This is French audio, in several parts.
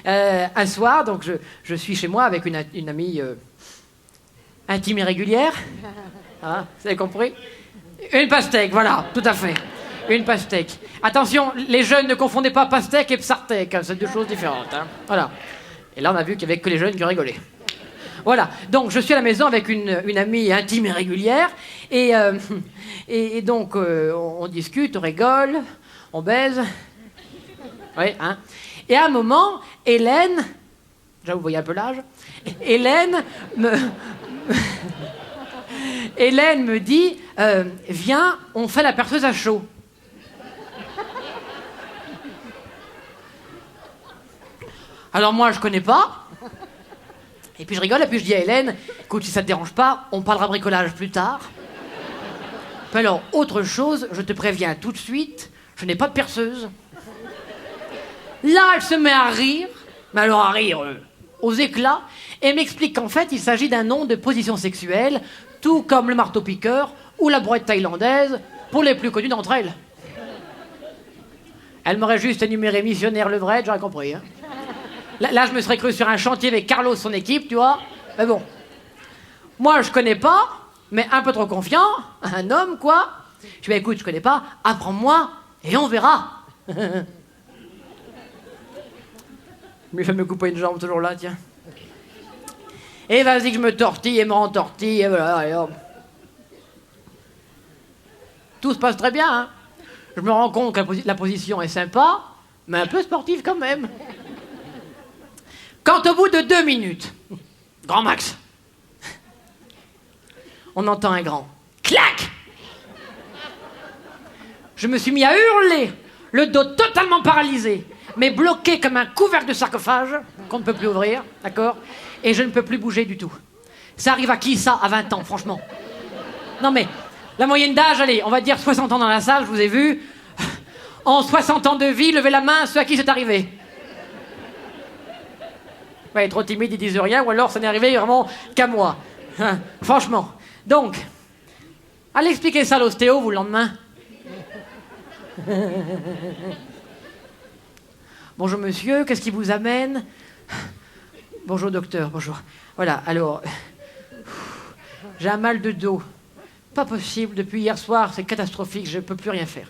Un soir, donc je suis chez moi avec une amie intime et régulière. Hein, vous avez compris? Une pastèque, voilà, tout à fait. Une pastèque. Attention, les jeunes, ne confondez pas pastèque et psartèque, hein, c'est deux choses différentes. Hein. Voilà. Et là, on a vu qu'il n'y avait que les jeunes qui rigolaient. Voilà, donc je suis à la maison avec une amie intime et régulière, et donc on discute, on rigole, on baise. Oui, hein. Et à un moment, Hélène, déjà vous voyez un peu l'âge, Hélène me dit, viens, on fait la perceuse à chaud. Alors moi, je connais pas. Et puis je rigole, et puis je dis à Hélène, écoute, si ça te dérange pas, on parlera bricolage plus tard. Puis alors, autre chose, je te préviens tout de suite, je n'ai pas de perceuse. Là, elle se met à rire, mais alors à rire aux éclats, et m'explique qu'en fait, il s'agit d'un nom de position sexuelle, tout comme le marteau-piqueur ou la brouette thaïlandaise, pour les plus connus d'entre elles. Elle m'aurait juste énuméré missionnaire levrette, j'aurais compris. Hein. Là, je me serais cru sur un chantier avec Carlos, son équipe, tu vois. Mais bon. Moi, je connais pas, mais un peu trop confiant. Un homme, quoi. Je dis, écoute, je connais pas, apprends-moi, et on verra. Il fait me couper une jambe, toujours là, tiens. Et vas-y que je me tortille et me rentortille, et voilà, et hop. Tout se passe très bien, hein. Je me rends compte que la position est sympa, mais un peu sportive quand même. Quand au bout de 2 minutes, grand max, on entend un grand clac. Je me suis mis à hurler, le dos totalement paralysé, mais bloqué comme un couvercle de sarcophage qu'on ne peut plus ouvrir, d'accord? Et je ne peux plus bouger du tout. Ça arrive à qui, ça, à 20 ans, franchement? Non mais, la moyenne d'âge, allez, on va dire 60 ans dans la salle, je vous ai vu. En 60 ans de vie, levez la main ceux à qui c'est arrivé. Ouais, trop timide, ils disent rien, ou alors ça n'est arrivé vraiment qu'à moi. Hein, franchement. Donc, allez expliquer ça à l'ostéo, vous, le lendemain. Bonjour monsieur, qu'est-ce qui vous amène? Bonjour docteur, bonjour. Voilà, alors, j'ai un mal de dos. Pas possible, depuis hier soir, c'est catastrophique, je ne peux plus rien faire.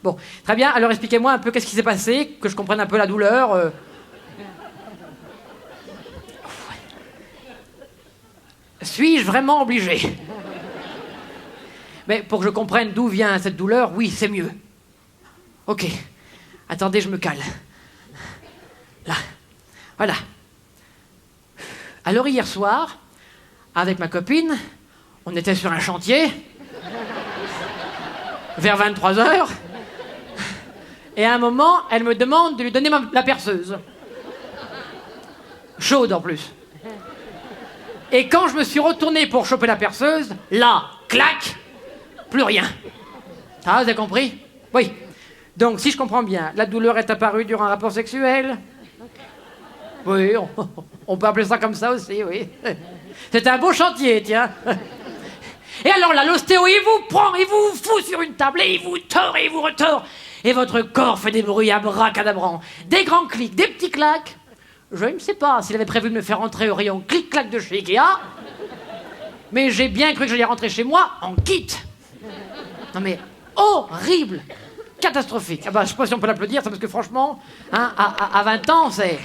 Bon, très bien, alors expliquez-moi un peu qu'est-ce qui s'est passé, que je comprenne un peu la douleur. Suis-je vraiment obligé? Mais pour que je comprenne d'où vient cette douleur, oui, c'est mieux. Ok. Attendez, je me cale. Là. Voilà. Alors hier soir, avec ma copine, on était sur un chantier, vers 23h, et à un moment, elle me demande de lui donner la perceuse. Chaude en plus. Et quand je me suis retourné pour choper la perceuse, là, clac, plus rien. Ah, vous avez compris? Oui. Donc, si je comprends bien, la douleur est apparue durant un rapport sexuel? Oui, on peut appeler ça comme ça aussi, oui. C'est un beau chantier, tiens. Et alors là, l'ostéo, il vous prend, il vous fout sur une table, et il vous tord, et il vous retord. Et votre corps fait des bruits abracadabrants. Des grands clics, des petits claques. Je ne sais pas s'il avait prévu de me faire entrer au rayon clic-clac de chez Ikea, mais j'ai bien cru que j'allais rentrer chez moi en kit. Non mais, horrible, catastrophique. Ah bah, je sais pas si on peut l'applaudir, parce que franchement, hein, à 20 ans, c'est...